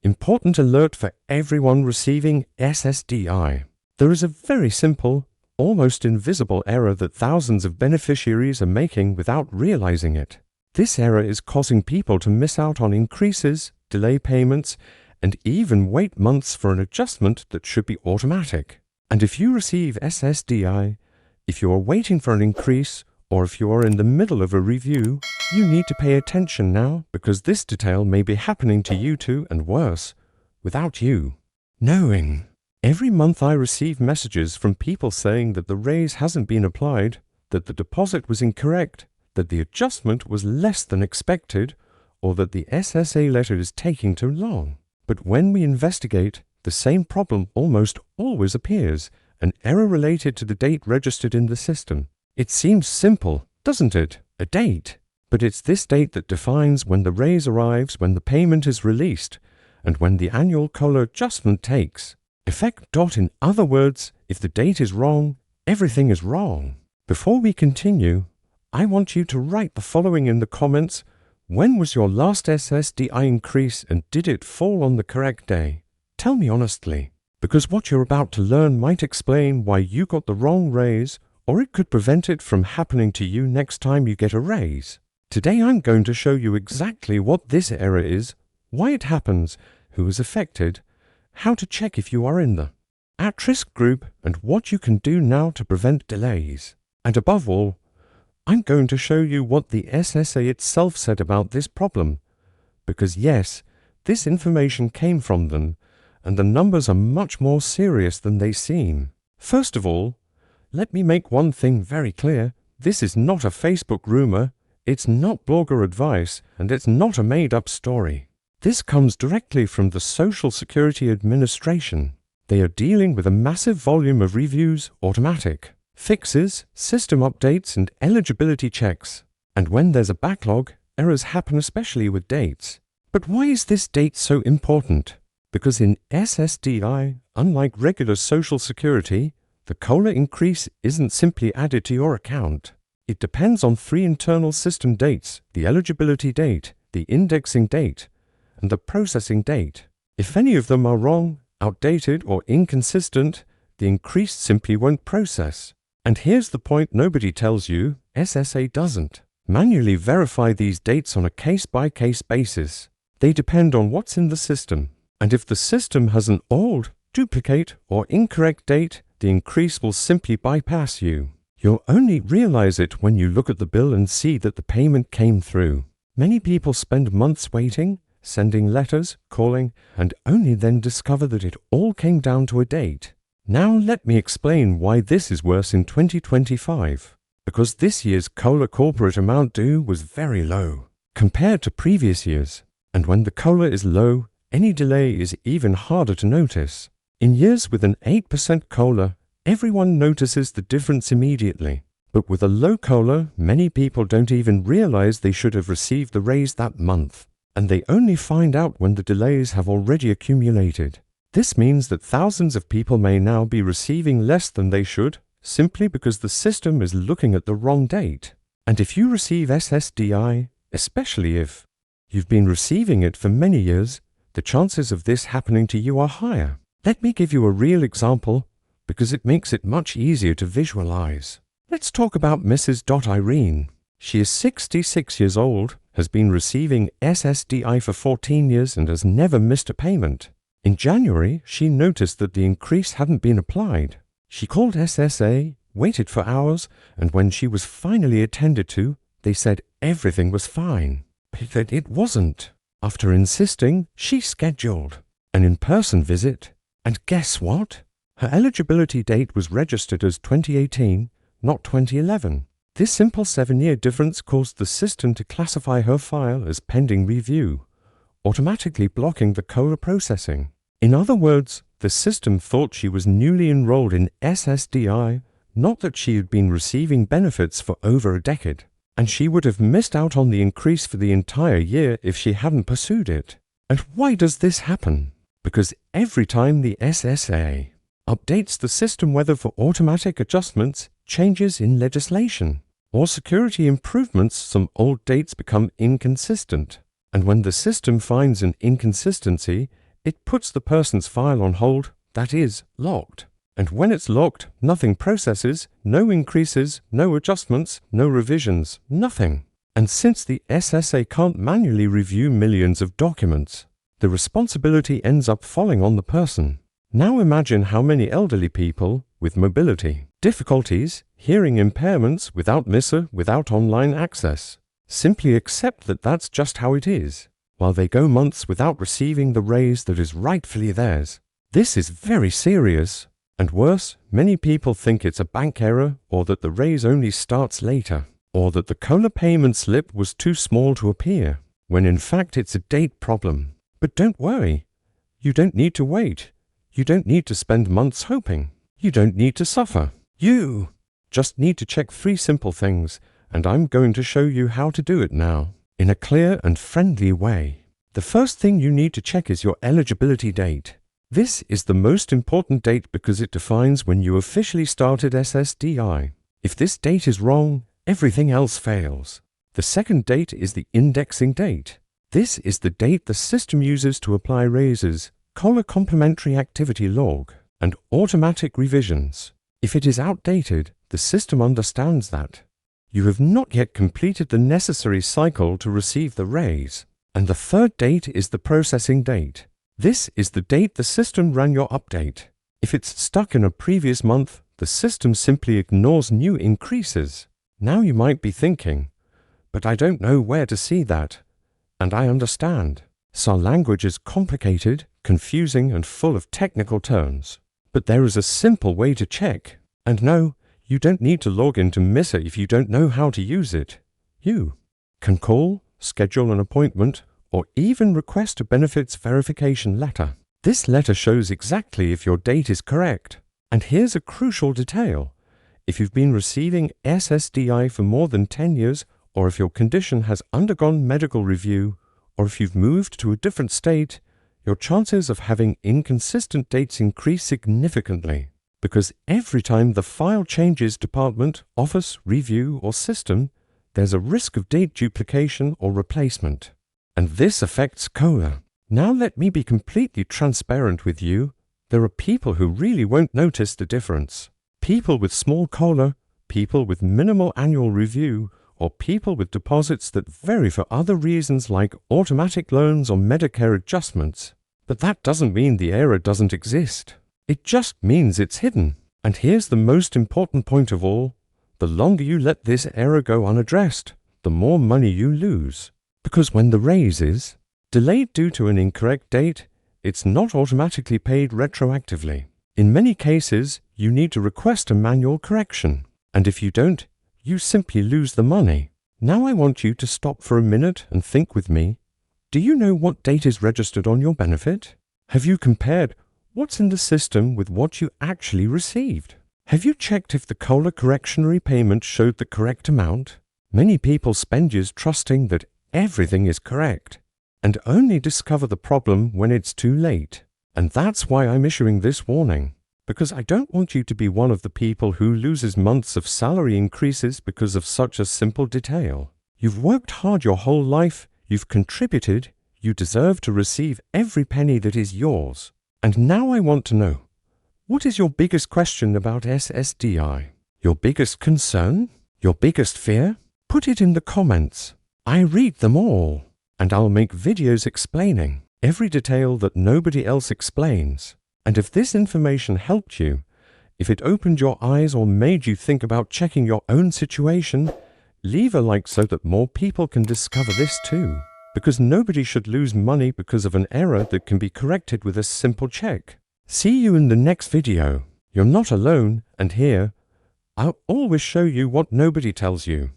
Important alert for everyone receiving SSDI. There is a very simple, almost invisible error that thousands of beneficiaries are making without realizing it. This error is causing people to miss out on increases, delay payments, and even wait months for an adjustment that should be automatic. And if you receive SSDI, if you are waiting for an increase, or if you are in the middle of a review, you need to pay attention now because this detail may be happening to you too, and worse, without you knowing. Every month I receive messages from people saying that the raise hasn't been applied, that the deposit was incorrect, that the adjustment was less than expected, or that the SSA letter is taking too long. But when we investigate, the same problem almost always appears, an error related to the date registered in the system. It seems simple, doesn't it? A date. But it's this date that defines when the raise arrives, when the payment is released, and when the annual COLA adjustment takes effect. In other words, if the date is wrong, everything is wrong. Before we continue, I want you to write the following in the comments. When was your last SSDI increase and did it fall on the correct day? Tell me honestly, because what you're about to learn might explain why you got the wrong raise, or it could prevent it from happening to you next time you get a raise. Today I'm going to show you exactly what this error is, why it happens, who is affected, how to check if you are in the at-risk group, and what you can do now to prevent delays. And above all, I'm going to show you what the SSA itself said about this problem, because yes, this information came from them, and the numbers are much more serious than they seem. First of all, let me make one thing very clear. This is not a Facebook rumor, it's not blogger advice, and it's not a made-up story. This comes directly from the Social Security Administration. They are dealing with a massive volume of reviews, automatic fixes, system updates, and eligibility checks. And when there's a backlog, errors happen, especially with dates. But why is this date so important? Because in SSDI, unlike regular Social Security, the COLA increase isn't simply added to your account. It depends on 3 internal system dates: the eligibility date, the indexing date, and the processing date. If any of them are wrong, outdated, or inconsistent, the increase simply won't process. And here's the point nobody tells you: SSA doesn't manually verify these dates on a case-by-case basis. They depend on what's in the system. And if the system has an old, duplicate, or incorrect date, the increase will simply bypass you. You'll only realize it when you look at the bill and see that the payment came through. Many people spend months waiting, sending letters, calling, and only then discover that it all came down to a date. Now let me explain why this is worse in 2025. Because this year's COLA corporate amount due was very low compared to previous years. And when the COLA is low, any delay is even harder to notice. In years with an 8% COLA, everyone notices the difference immediately. But with a low COLA, many people don't even realize they should have received the raise that month. And they only find out when the delays have already accumulated. This means that thousands of people may now be receiving less than they should, simply because the system is looking at the wrong date. And if you receive SSDI, especially if you've been receiving it for many years, the chances of this happening to you are higher. Let me give you a real example, because it makes it much easier to visualize. Let's talk about Mrs. Irene. She is 66 years old, has been receiving SSDI for 14 years, and has never missed a payment. In January, she noticed that the increase hadn't been applied. She called SSA, waited for hours, and when she was finally attended to, they said everything was fine. But that it wasn't. After insisting, she scheduled an in-person visit. And guess what? Her eligibility date was registered as 2018, not 2011. This simple 7-year difference caused the system to classify her file as pending review, automatically blocking the COLA processing. In other words, the system thought she was newly enrolled in SSDI, not that she had been receiving benefits for over a decade. And she would have missed out on the increase for the entire year if she hadn't pursued it. And why does this happen? Because every time the SSA updates the system, whether for automatic adjustments, changes in legislation, or security improvements, some old dates become inconsistent. And when the system finds an inconsistency, it puts the person's file on hold, that is, locked. And when it's locked, nothing processes, no increases, no adjustments, no revisions, nothing. And since the SSA can't manually review millions of documents, the responsibility ends up falling on the person. Now imagine how many elderly people with mobility difficulties, hearing impairments, without MISA, without online access, simply accept that that's just how it is, while they go months without receiving the raise that is rightfully theirs. This is very serious. And worse, many people think it's a bank error, or that the raise only starts later, or that the COLA payment slip was too small to appear, when in fact it's a date problem. But don't worry. You don't need to wait. You don't need to spend months hoping. You don't need to suffer. You just need to check 3 simple things, and I'm going to show you how to do it now, in a clear and friendly way. The first thing you need to check is your eligibility date. This is the most important date because it defines when you officially started SSDI. If this date is wrong, everything else fails. The second date is the indexing date. This is the date the system uses to apply raises, COLA complementary activity log, and automatic revisions. If it is outdated, the system understands that. You have not yet completed the necessary cycle to receive the raise. And the third date is the processing date. This is the date the system ran your update. If it's stuck in a previous month, the system simply ignores new increases. Now you might be thinking, but I don't know where to see that. And I understand. SAR language is complicated, confusing, and full of technical terms. But there is a simple way to check. And no, you don't need to log into MISA if you don't know how to use it. You can call, schedule an appointment, or even request a benefits verification letter. This letter shows exactly if your date is correct. And here's a crucial detail. If you've been receiving SSDI for more than 10 years, or if your condition has undergone medical review, or if you've moved to a different state, your chances of having inconsistent dates increase significantly. Because every time the file changes department, office, review, or system, there's a risk of date duplication or replacement. And this affects COLA. Now let me be completely transparent with you. There are people who really won't notice the difference. People with small COLA, people with minimal annual review, or people with deposits that vary for other reasons like automatic loans or Medicare adjustments. But that doesn't mean the error doesn't exist. It just means it's hidden. And here's the most important point of all. The longer you let this error go unaddressed, the more money you lose. Because when the raise is delayed due to an incorrect date, it's not automatically paid retroactively. In many cases, you need to request a manual correction. And if you don't, you simply lose the money. Now I want you to stop for a minute and think with me. Do you know what date is registered on your benefit? Have you compared what's in the system with what you actually received? Have you checked if the COLA correctionary payment showed the correct amount? Many people spend years trusting that everything is correct, and only discover the problem when it's too late. And that's why I'm issuing this warning, because I don't want you to be one of the people who loses months of salary increases because of such a simple detail. You've worked hard your whole life, you've contributed, you deserve to receive every penny that is yours. And now I want to know, what is your biggest question about SSDI? Your biggest concern? Your biggest fear? Put it in the comments. I read them all, and I'll make videos explaining every detail that nobody else explains. And if this information helped you, if it opened your eyes or made you think about checking your own situation, leave a like so that more people can discover this too. Because nobody should lose money because of an error that can be corrected with a simple check. See you in the next video. You're not alone, and here, I'll always show you what nobody tells you.